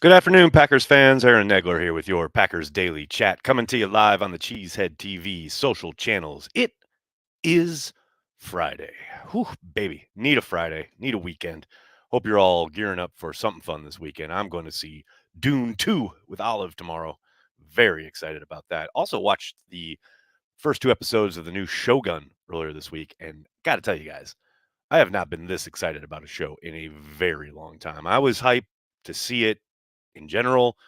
Good afternoon, Packers fans. Aaron Negler here with your Packers Daily Chat, coming to you live on the Cheesehead TV social channels. It is Friday. Whew, baby. Need a Friday. Need a weekend. Hope you're all gearing up for something fun this weekend. I'm going to see Dune 2 with Olive tomorrow. Very excited about that. Also, watched the first two episodes of the new Shogun earlier this week, and got to tell you guys, I have not been this excited about a show in a very long time. I was hyped to see it in general,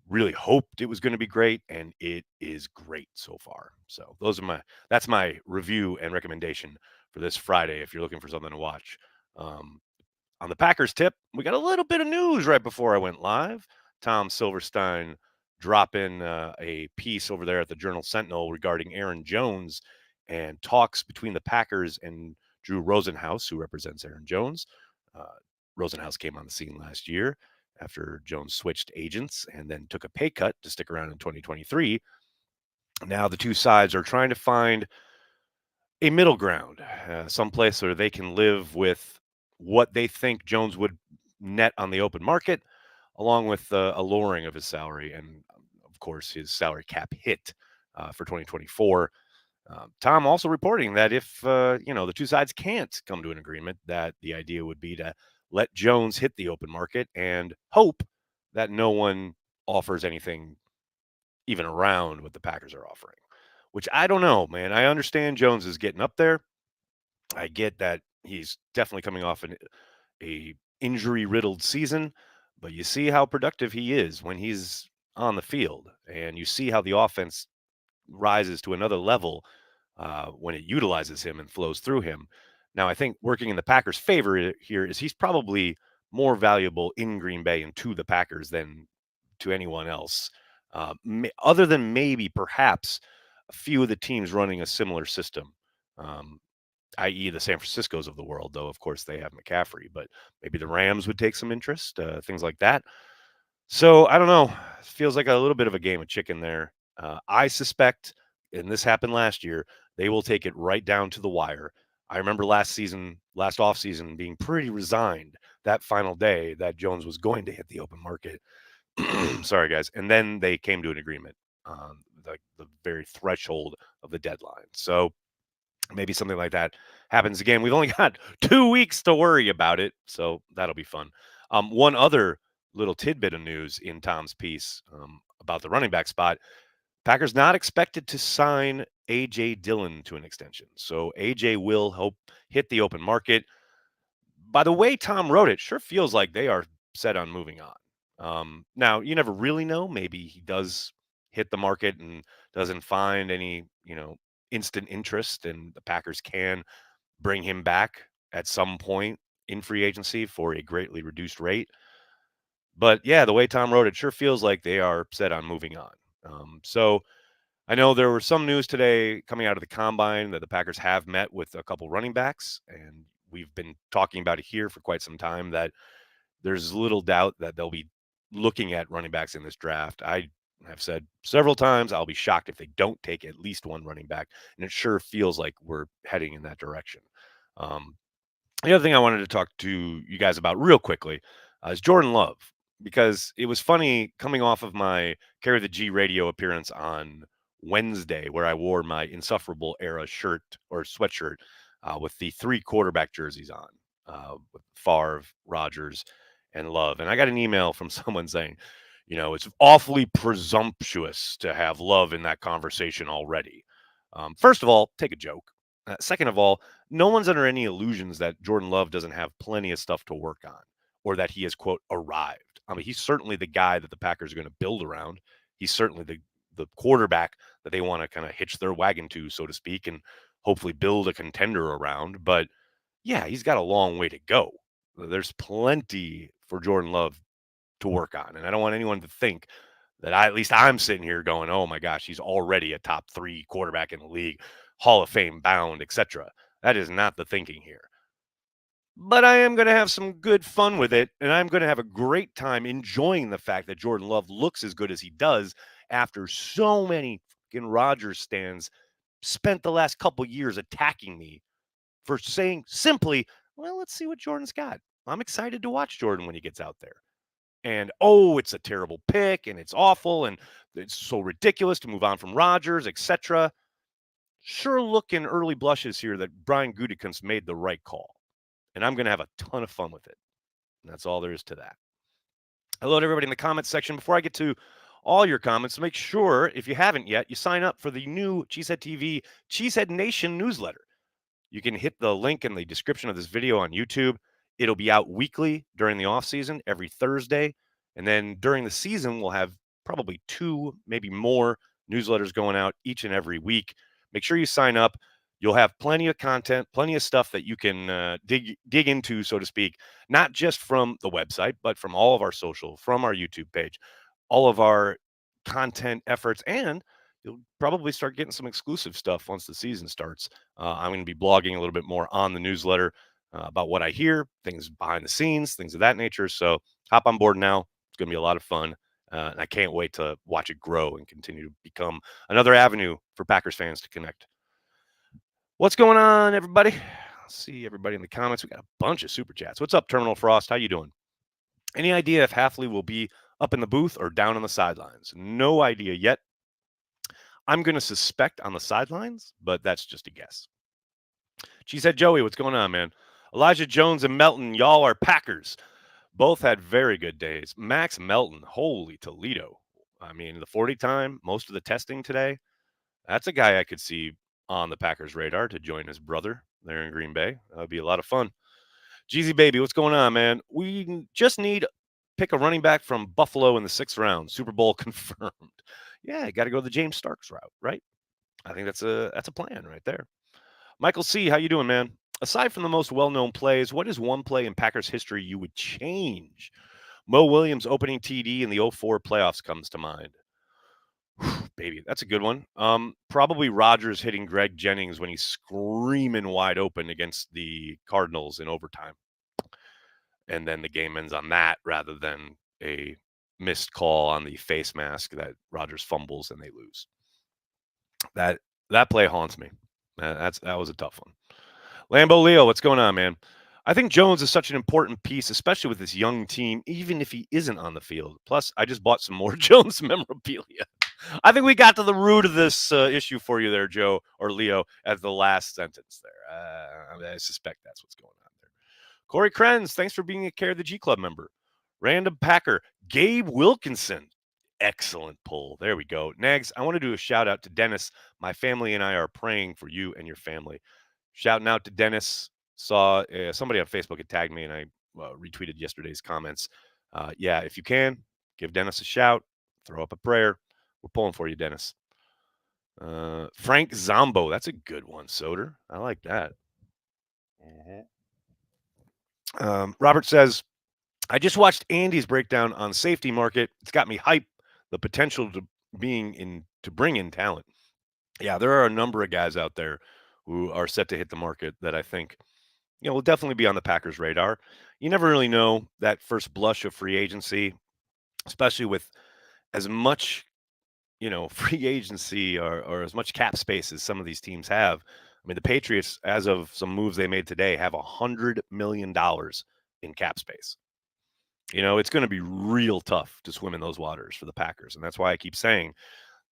really hoped it was going to be great, and it is great so far. So that's my review and recommendation for this Friday if you're looking for something to watch. Um, on the Packers tip, we got a little bit of news right before I went live. Tom Silverstein dropping a piece over there at the Journal Sentinel regarding Aaron Jones and talks between the Packers and Drew Rosenhaus, who represents Aaron Jones. Uh, Rosenhaus came on the scene last year after Jones switched agents and then took a pay cut to stick around in 2023. Now the two sides are trying to find a middle ground, someplace where they can live with what they think Jones would net on the open market, along with a lowering of his salary and, of course, his salary cap hit for 2024. Tom also reporting that if the two sides can't come to an agreement, that the idea would be to let Jones hit the open market and hope that no one offers anything even around what the Packers are offering. Which I don't know, man. I understand Jones is getting up there. I get that he's definitely coming off a injury riddled season, but you see how productive he is when he's on the field, and you see how the offense rises to another level when it utilizes him and flows through him. Now, I think working in the Packers' favor here is he's probably more valuable in Green Bay and to the Packers than to anyone else, other than maybe perhaps a few of the teams running a similar system, um, i.e., the San Franciscos of the world. Though, of course, they have McCaffrey, but maybe the Rams would take some interest, things like that. So I don't know. It feels like a little bit of a game of chicken there. I suspect, and this happened last year, they will take it right down to the wire. I remember last off season, being pretty resigned that final day that Jones was going to hit the open market. Sorry, guys. And then they came to an agreement on the very threshold of the deadline. So maybe something like that happens again. We've only got 2 weeks to worry about it, so that'll be fun. One other little tidbit of news in Tom's piece about the running back spot: Packers not expected to sign AJ Dillon to an extension, so AJ will hope hit the open market. By the way Tom wrote it, sure feels like they are set on moving on. Now you never really know. Maybe he does hit the market and doesn't find any, instant interest, and the Packers can bring him back at some point in free agency for a greatly reduced rate. But yeah, the way Tom wrote it sure feels like they are set on moving on. So I know there was some news today coming out of the combine that the Packers have met with a couple running backs, and we've been talking about it here for quite some time that there's little doubt that they'll be looking at running backs in this draft. I have said several times I'll be shocked if they don't take at least one running back, and it sure feels like we're heading in that direction. Um, the other thing I wanted to talk to you guys about real quickly is Jordan Love, because it was funny coming off of my Carry the G radio appearance on Wednesday, where I wore my Insufferable era shirt or sweatshirt with the three quarterback jerseys on, with Favre, Rodgers, and Love. And I got an email from someone saying, it's awfully presumptuous to have Love in that conversation already. First of all, take a joke. Second of all, no one's under any illusions that Jordan Love doesn't have plenty of stuff to work on or that he has, quote, arrived. I mean, he's certainly the guy that the Packers are going to build around. He's certainly the quarterback that they want to kind of hitch their wagon to, so to speak, and hopefully build a contender around. But yeah, he's got a long way to go. There's plenty for Jordan Love to work on. And I don't want anyone to think that at least I'm sitting here going, oh my gosh, he's already a top three quarterback in the league, Hall of Fame bound, etc. That is not the thinking here. But I am going to have some good fun with it, and I'm going to have a great time enjoying the fact that Jordan Love looks as good as he does after so many fucking Rodgers stands spent the last couple years attacking me for saying simply, well, let's see what Jordan's got. I'm excited to watch Jordan when he gets out there. and oh, it's a terrible pick and it's awful and it's so ridiculous to move on from Rodgers, etc. Sure looking early blushes here that Brian Gutekunst made the right call. And I'm going to have a ton of fun with it. And that's all there is to that. Hello to everybody in the comments section. Before I get to all your comments, make sure, if you haven't yet, you sign up for the new Cheesehead TV Cheesehead Nation newsletter. You can hit the link in the description of this video on YouTube. It'll be out weekly during the off season, every Thursday. And then during the season, we'll have probably 2, maybe more newsletters going out each and every week. Make sure you sign up. You'll have plenty of content, plenty of stuff that you can dig into, so to speak, not just from the website, but from all of our social, from our YouTube page, all of our content efforts, and you'll probably start getting some exclusive stuff once the season starts. I'm going to be blogging a little bit more on the newsletter about what I hear, things behind the scenes, things of that nature. So hop on board now. It's going to be a lot of fun. And I can't wait to watch it grow and continue to become another avenue for Packers fans to connect. What's going on, everybody? Let's see everybody in the comments. We got a bunch of super chats. What's up, Terminal Frost? How you doing? Any idea if Hafley will be up in the booth or down on the sidelines? No idea yet. I'm going to suspect on the sidelines, but that's just a guess. She said, Joey, what's going on, man? Elijah Jones and Melton, y'all are Packers. Both had very good days. Max Melton, holy Toledo. I mean, the 40 time, most of the testing today, that's a guy I could see on the Packers' radar to join his brother there in Green Bay. That would be a lot of fun. Jeezy Baby, what's going on, man? We just need pick a running back from Buffalo in the 6th round. Super Bowl confirmed. Yeah, got to go the James Starks route, right? I think that's a plan right there. Michael C, how you doing, man? Aside from the most well-known plays, what is one play in Packers history you would change? Mo Williams opening TD in the 04 playoffs comes to mind. Whew, baby, that's a good one. Probably Rodgers hitting Greg Jennings when he's screaming wide open against the Cardinals in overtime. And then the game ends on that rather than a missed call on the face mask that Rodgers fumbles and they lose. That play haunts me. That was a tough one. Lambo Leo, what's going on, man? I think Jones is such an important piece, especially with this young team, even if he isn't on the field. Plus, I just bought some more Jones memorabilia. I think we got to the root of this issue for you there, Joe or Leo, at the last sentence there. I suspect that's what's going on there. Corey Krenz, thanks for being a Care of the G Club member. Random Packer, Gabe Wilkinson. Excellent pull. There we go. Nags, I want to do a shout out to Dennis. My family and I are praying for you and your family. Shouting out to Dennis. Saw somebody on Facebook had tagged me, and I retweeted yesterday's comments. Yeah, if you can, give Dennis a shout. Throw up a prayer. We're pulling for you, Dennis. Frank Zombo. That's a good one, Soder. I like that. Robert says, I just watched Andy's breakdown on safety market. It's got me hyped. The potential to bring in talent. Yeah, there are a number of guys out there who are set to hit the market that I think, will definitely be on the Packers' radar. You never really know that first blush of free agency, especially with as much, free agency or as much cap space as some of these teams have. I mean, the Patriots, as of some moves they made today, have $100 million in cap space. It's going to be real tough to swim in those waters for the Packers. And that's why I keep saying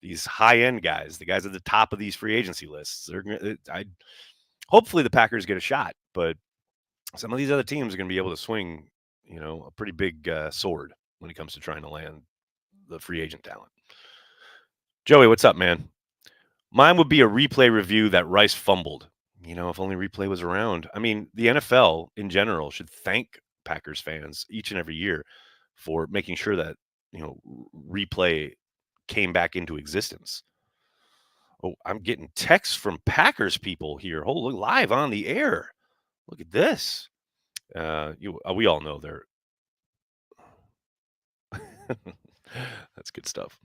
these high-end guys, the guys at the top of these free agency lists, hopefully the Packers get a shot, but some of these other teams are going to be able to swing, a pretty big sword when it comes to trying to land the free agent talent. Joey, what's up, man? Mine would be a replay review that Rice fumbled. If only replay was around. I mean, the NFL in general should thank Packers fans each and every year for making sure that, replay came back into existence. Oh, I'm getting texts from Packers people here. Oh, look, live on the air. Look at this. We all know they're. That's good stuff.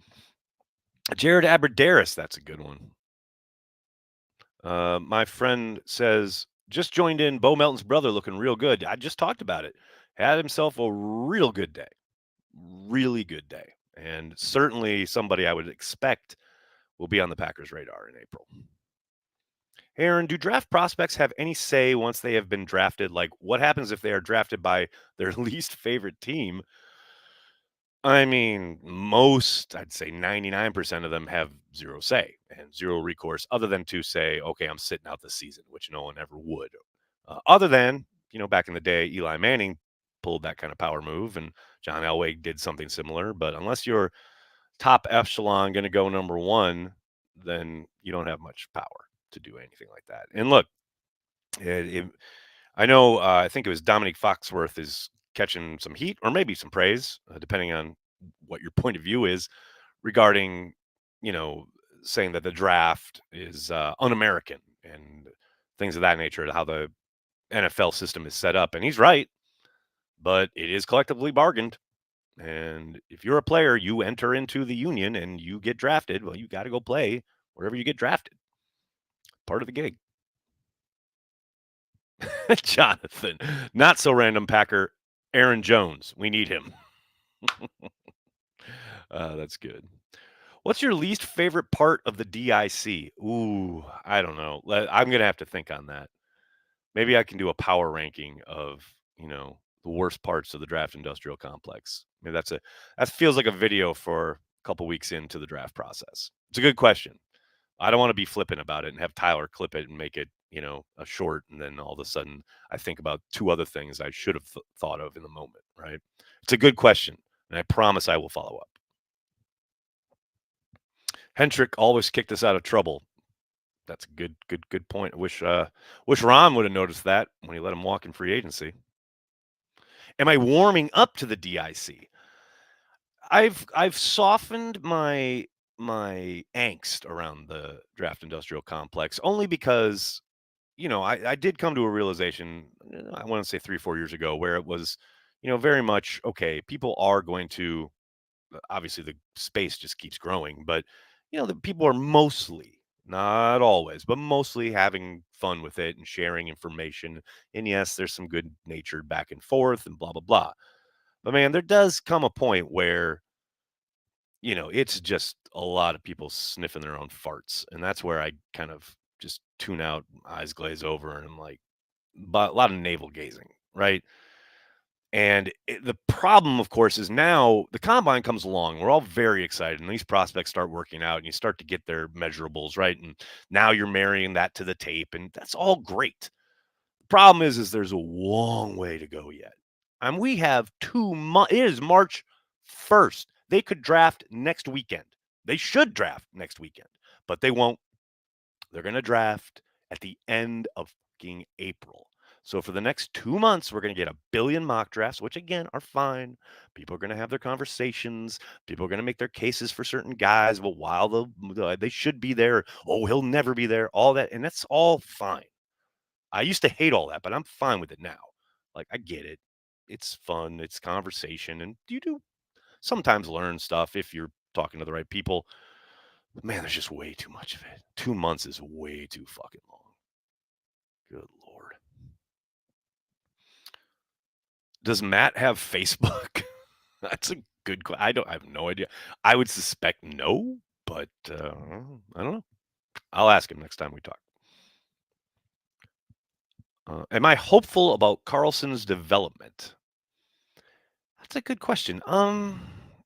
Jared Aberdaris, that's a good one. My friend says, just joined in. Bo Melton's brother looking real good. I just talked about it. Had himself a real good day. Really good day. And certainly somebody I would expect will be on the Packers' radar in April. Aaron, do draft prospects have any say once they have been drafted? Like, what happens if they are drafted by their least favorite team? I mean, most, I'd say 99% of them have zero say and zero recourse other than to say, okay, I'm sitting out the season, which no one ever would. Other than, back in the day, Eli Manning pulled that kind of power move and John Elway did something similar. But unless you're top echelon going to go number one, then you don't have much power to do anything like that. And look, it, I know, I think it was Dominic Foxworth is catching some heat or maybe some praise, depending on what your point of view is regarding, you know, saying that the draft is un-American and things of that nature, how the NFL system is set up. And he's right, but it is collectively bargained. And if you're a player, you enter into the union and you get drafted. Well, you got to go play wherever you get drafted. Part of the gig. Jonathan, not so random Packer. Aaron Jones, we need him. That's good. What's your least favorite part of the DIC? Ooh, I don't know. I'm gonna have to think on that. Maybe I can do a power ranking of the worst parts of the draft industrial complex. Maybe that feels like a video for a couple weeks into the draft process. It's a good question. I don't want to be flippant about it and have Tyler clip it and make it, a short. And then all of a sudden I think about two other things I should have thought of in the moment, right? It's a good question. And I promise I will follow up. Hendrick always kicked us out of trouble. That's a good point. I wish Ron would have noticed that when he let him walk in free agency. Am I warming up to the DIC? I've softened my angst around the draft industrial complex only because I did come to a realization, I want to say 3, 4 years ago, where it was, very much okay. People are going to obviously the space just keeps growing, but the people are mostly, not always, but mostly having fun with it and sharing information. And yes, there's some good natured back and forth and blah blah blah. But man, there does come a point where it's just a lot of people sniffing their own farts, and that's where I kind of just tune out, eyes glaze over, and I'm like, but a lot of navel gazing, right? And the problem, of course, is now the combine comes along. We're all very excited, and these prospects start working out, and you start to get their measurables, right? And now you're marrying that to the tape, and that's all great. The problem is there's a long way to go yet. And we have 2 months. It is March 1st. They could draft next weekend. They should draft next weekend, but they won't. They're going to draft at the end of fucking April. So for the next 2 months, we're going to get a billion mock drafts, which again are fine. People are going to have their conversations. People are going to make their cases for certain guys. Well, while they should be there, oh, he'll never be there. All that, and that's all fine. I used to hate all that, but I'm fine with it now. Like I get it. It's fun. It's conversation, and you do sometimes learn stuff if you're talking to the right people. But man, there's just way too much of it. 2 months is way too fucking long. Good lord. Does Matt have Facebook? That's a good question. I have no idea. I would suspect no, but I don't know. I'll ask him next time we talk. Am I hopeful about Carlson's development? That's a good question. I'm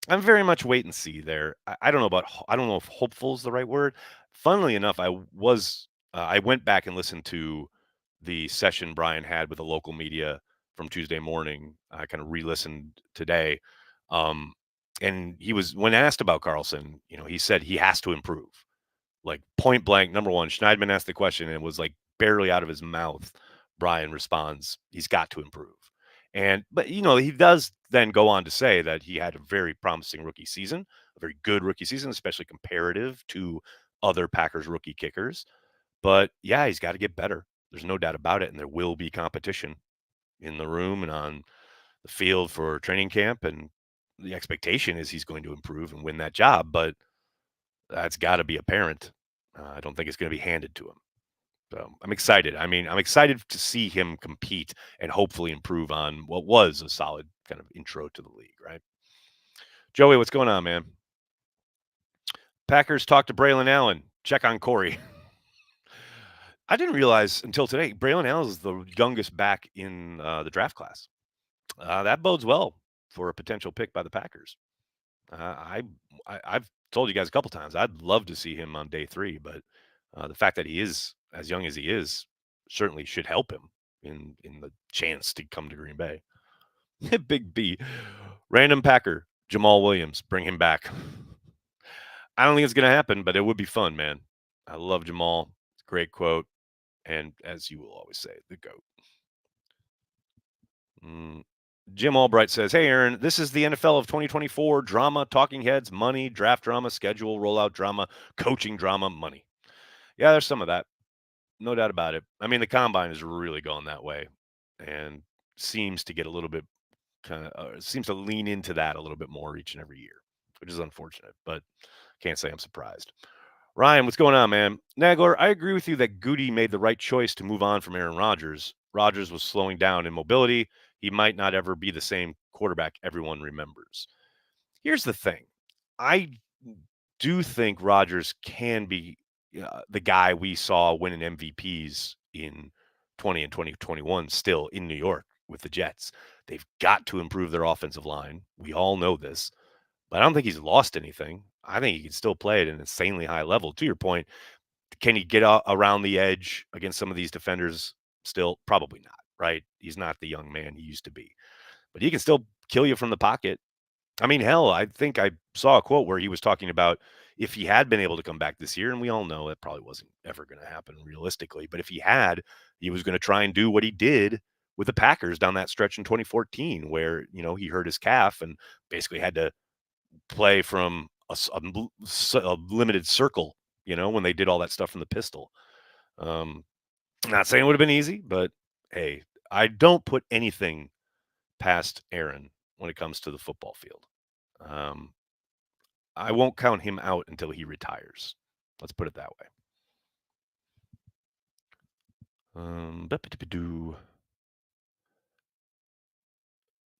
very much wait and see there. I don't know about. I don't know if hopeful is the right word. Funnily enough, I went back and listened to the session Brian had with the local media from Tuesday morning. I kind of re-listened today, um, and he was when asked about Carlson, he said he has to improve, like point blank. Number one, Schneidman asked the question and it was like barely out of his mouth. Brian responds, he's got to improve. But he does then go on to say that he had a very promising rookie season, a very good rookie season, especially comparative to other Packers rookie kickers. But yeah, he's got to get better. There's no doubt about it. And there will be competition in the room and on the field for training camp. And the expectation is he's going to improve and win that job. But that's got to be apparent. I don't think it's going to be handed to him. So I'm excited. I mean, I'm excited to see him compete and hopefully improve on what was a solid kind of intro to the league, right? Joey, what's going on, man? Packers talk to Braylon Allen. Check on Corey. I didn't realize until today, Braylon Allen is the youngest back in the draft class. That bodes well for a potential pick by the Packers. I, I've told you guys a couple times I'd love to see him on day 3, but the fact that he is as young as he is certainly should help him in the chance to come to Green Bay. Big B, random Packer, Jamal Williams, bring him back. I don't think it's gonna happen, but it would be fun, man. I love Jamal. Great quote, and as you will always say, the goat. Mm. Jim Albright says, "Hey, Aaron, this is the NFL of 2024 drama, talking heads, money, draft drama, schedule, rollout drama, coaching drama, money." Yeah, there's some of that. No doubt about it. I mean, the combine is really going that way and seems to get a little bit seems to lean into that a little bit more each and every year, which is unfortunate, but can't say I'm surprised. Ryan, what's going on, man? Nagler, I agree with you that Goody made the right choice to move on from Aaron Rodgers. Rodgers was slowing down in mobility. He might not ever be the same quarterback everyone remembers. Here's the thing. I do think Rodgers can be the guy we saw winning MVPs in 20 and 2021 still in New York with the Jets. They've got to improve their offensive line. We all know this, but I don't think he's lost anything. I think he can still play at an insanely high level. To your point, can he get around the edge against some of these defenders still? Probably not, right? He's not the young man he used to be, but he can still kill you from the pocket. I mean, hell, I think I saw a quote where he was talking about if he had been able to come back this year, and we all know that probably wasn't ever going to happen realistically, but if he had, he was going to try and do what he did with the Packers down that stretch in 2014, where, he hurt his calf and basically had to play from a limited circle, when they did all that stuff from the pistol. Um, Not saying it would have been easy, but hey, I don't put anything past Aaron when it comes to the football field. Um, I won't count him out until he retires. Let's put it that way.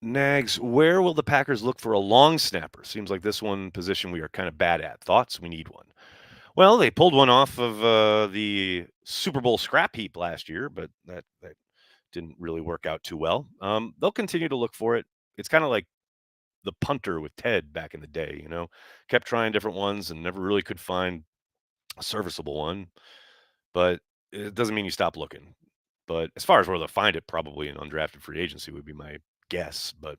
Nags, where will the Packers look for a long snapper? Seems like this one position we are kind of bad at. Thoughts? We need one. Well, they pulled one off of the Super Bowl scrap heap last year, but that didn't really work out too well. They'll continue to look for it. It's kind of like the punter with Ted back in the day, kept trying different ones and never really could find a serviceable one. But it doesn't mean you stop looking. But as far as where they'll find it, probably in undrafted free agency would be my guess. But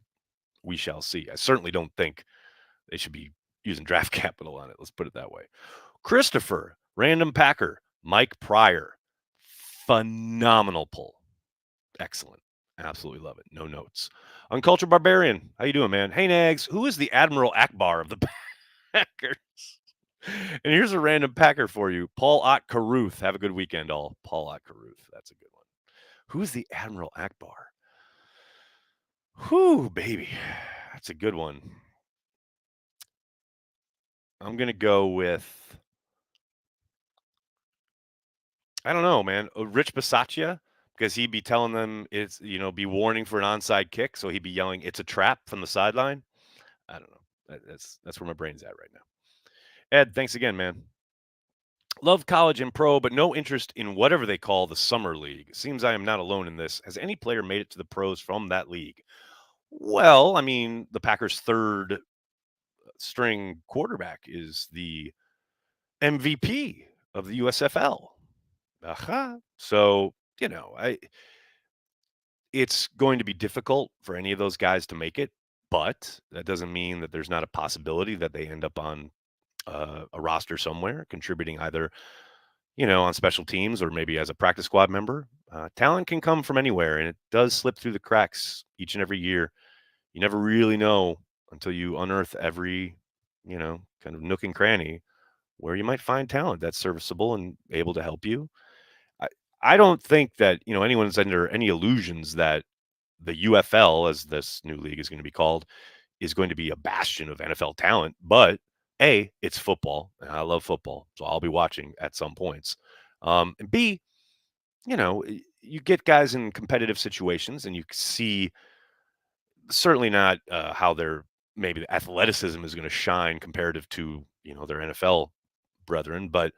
we shall see. I certainly don't think they should be using draft capital on it. Let's put it that way. Christopher, random Packer, Mike Pryor, phenomenal pull. Excellent. Absolutely love it. No notes. Uncultured Barbarian, how you doing, man? Hey, Nags, who is the Admiral Akbar of the Packers? And here's a random Packer for you. Paul Ott Caruth. Have a good weekend, all. Paul Ott Caruth. That's a good one. Who's the Admiral Akbar? Whew, baby. That's a good one. I'm going to go with, I don't know, man. Rich Bisaccia, because he'd be telling them it's, be warning for an onside kick. So he'd be yelling, it's a trap from the sideline. I don't know. That's where my brain's at right now. Ed, thanks again, man. Love college and pro, but no interest in whatever they call the summer league. It seems I am not alone in this. Has any player made it to the pros from that league? Well, I mean, the Packers' third string quarterback is the MVP of the USFL. So, it's going to be difficult for any of those guys to make it, but that doesn't mean that there's not a possibility that they end up on a roster somewhere, contributing either on special teams or maybe as a practice squad member. Talent can come from anywhere, and it does slip through the cracks each and every year. You never really know until you unearth every, kind of nook and cranny where you might find talent that's serviceable and able to help you. I, I don't think that, anyone's under any illusions that the UFL, as this new league is going to be called, is going to be a bastion of NFL talent. But A, it's football, and I love football, so I'll be watching at some points. And B, you get guys in competitive situations, and you see certainly not how their maybe the athleticism is going to shine comparative to their NFL brethren, but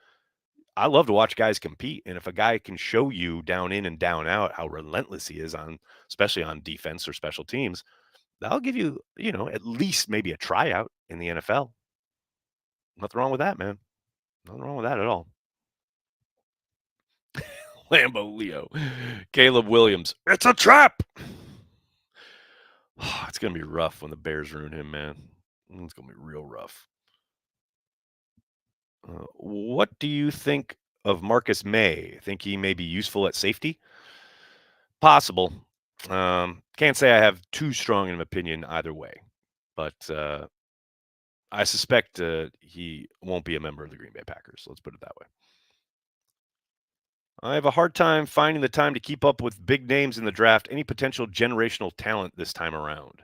I love to watch guys compete, and if a guy can show you down in and down out how relentless he is on, especially on defense or special teams, That'll give you, at least maybe a tryout in the NFL. Nothing wrong with that, man. Nothing wrong with that at all. Lambo Leo. Caleb Williams. It's a trap. It's going to be rough when the Bears ruin him, man. It's going to be real rough. What do you think of Marcus May? Think he may be useful at safety? Possible. Can't say I have too strong an opinion either way, but I suspect he won't be a member of the Green Bay Packers. Let's put it that way. I have a hard time finding the time to keep up with big names in the draft. Any potential generational talent this time around?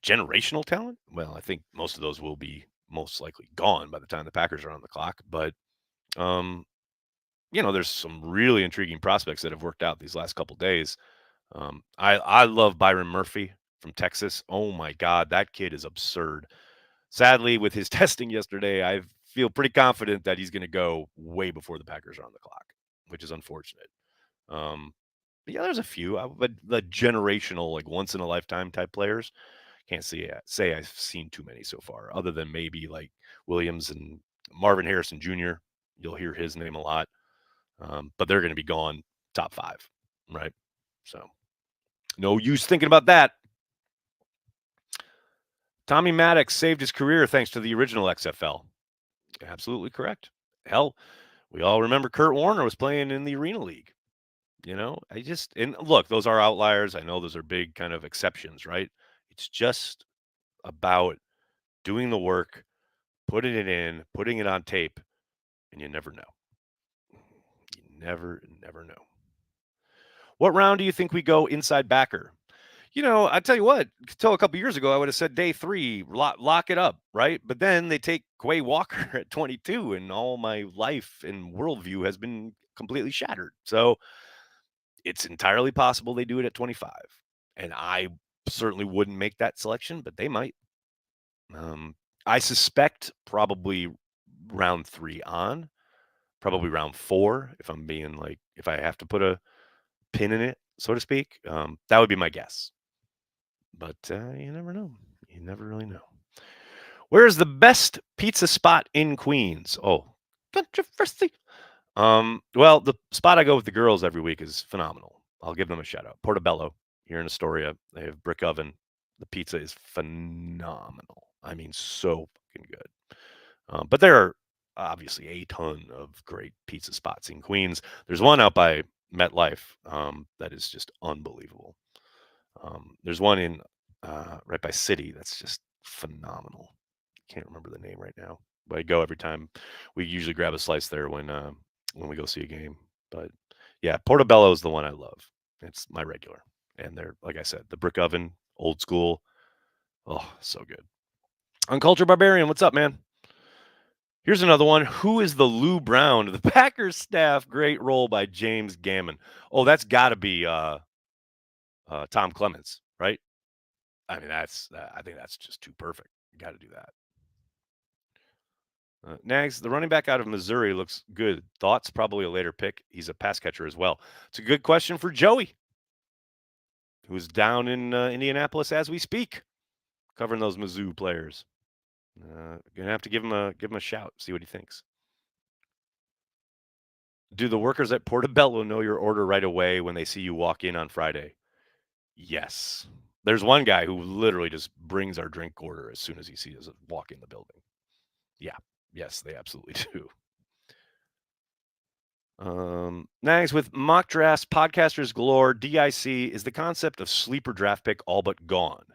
Generational talent? Well, I think most of those will be most likely gone by the time the Packers are on the clock. But um, there's some really intriguing prospects that have worked out these last couple days. I love Byron Murphy from Texas. Oh my God, that kid is absurd. Sadly, with his testing yesterday, I feel pretty confident that he's going to go way before the Packers are on the clock, which is unfortunate. Um, but yeah, there's a few, but the generational, like once in a lifetime type players, can't say I've seen too many so far, other than maybe like Williams and Marvin Harrison Jr. You'll hear his name a lot, but they're going to be gone top 5, right? So no use thinking about that. Tommy Maddox saved his career thanks to the original XFL. Absolutely correct. Hell, we all remember Kurt Warner was playing in the Arena League. And look, those are outliers. I know those are big kind of exceptions, right? It's just about doing the work, putting it in, putting it on tape, and you never know. You never know. What round do you think we go inside backer? I tell you what, till a couple years ago, I would have said day 3, lock it up, right? But then they take Quay Walker at 22, and all my life and worldview has been completely shattered. So it's entirely possible they do it at 25. And I certainly wouldn't make that selection, but they might. I suspect probably round 3 on, probably round 4, if I'm being like, if I have to put a pin in it, so to speak. That would be my guess. But you never know. You never really know. Where's the best pizza spot in Queens? Oh, controversy. Well, the spot I go with the girls every week is phenomenal. I'll give them a shout out. Portobello here in Astoria. They have brick oven. The pizza is phenomenal. I mean, so fucking good. But there are obviously a ton of great pizza spots in Queens. There's one out by MetLife that is just unbelievable. There's one in right by City that's just phenomenal. Can't remember the name right now, but I go every time. We usually grab a slice there when we go see a game. But yeah, Portobello is the one I love. It's my regular, and they're like I said, the brick oven, old school. Oh, so good. Uncultured Barbarian, what's up, man? Here's another one. Who is the Lou Brown of the Packers staff? Great role by James Gammon. Oh, that's got to be Tom Clements, right? I mean, I think that's just too perfect. You got to do that. Nags, the running back out of Missouri looks good. Thoughts? Probably a later pick. He's a pass catcher as well. It's a good question for Joey, who's down in Indianapolis as we speak, covering those Mizzou players. Gonna have to give him a shout. See what he thinks. Do the workers at Portobello know your order right away when they see you walk in on Friday? Yes. There's one guy who literally just brings our drink order as soon as he sees us walk in the building. Yeah. Yes, they absolutely do. Nags, with mock drafts, podcasters galore, DIC, is the concept of sleeper draft pick all but gone?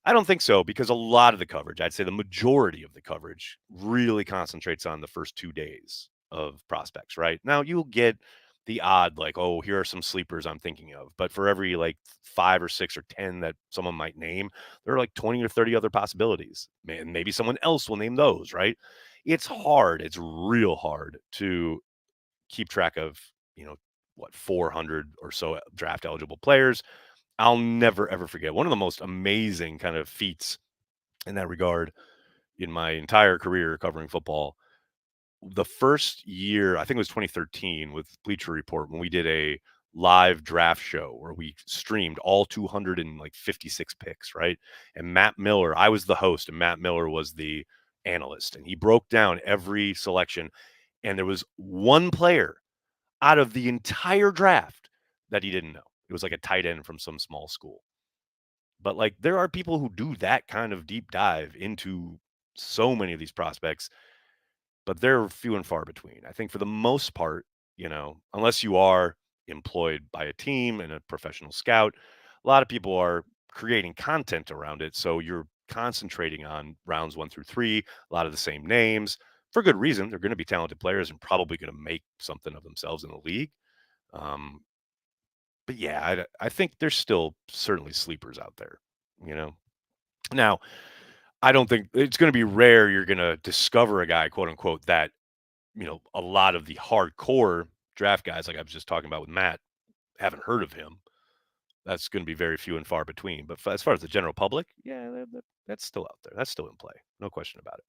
I don't think so, because a lot of the coverage, I'd say the majority of the coverage, really concentrates on the first 2 days of prospects, right? Now you'll get the odd, like, oh, here are some sleepers I'm thinking of. But for every like 5 or 6 or 10 that someone might name, there are like 20 or 30 other possibilities. Man, maybe someone else will name those, right? It's hard. It's real hard to keep track of, you know, what, 400 or so draft eligible players. I'll never ever forget one of the most amazing kind of feats in that regard in my entire career covering football. The first year, I think it was 2013 with Bleacher Report, when we did a live draft show where we streamed all 256 picks, right? And Matt Miller, I was the host, and Matt Miller was the analyst, and he broke down every selection. And there was one player out of the entire draft that he didn't know. It was like a tight end from some small school. But like there are people who do that kind of deep dive into so many of these prospects, but they're few and far between. I think for the most part, unless you are employed by a team and a professional scout, a lot of people are creating content around it. So you're concentrating on rounds 1 through 3, a lot of the same names for good reason. They're going to be talented players and probably going to make something of themselves in the league. Um, but yeah, I think there's still certainly sleepers out there, you know. Now, I don't think it's going to be rare you're going to discover a guy, quote unquote, that a lot of the hardcore draft guys, like I was just talking about with Matt, haven't heard of him. That's going to be very few and far between. But as far as the general public, yeah, that's still out there. That's still in play. No question about it.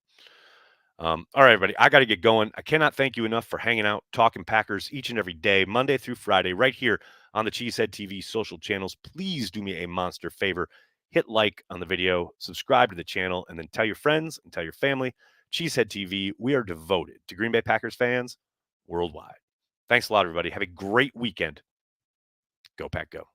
All right, everybody, I got to get going. I cannot thank you enough for hanging out, talking Packers each and every day, Monday through Friday, right here on the Cheesehead TV social channels. Please do me a monster favor. Hit like on the video, subscribe to the channel, and then tell your friends and tell your family. Cheesehead TV, we are devoted to Green Bay Packers fans worldwide. Thanks a lot, everybody. Have a great weekend. Go Pack Go.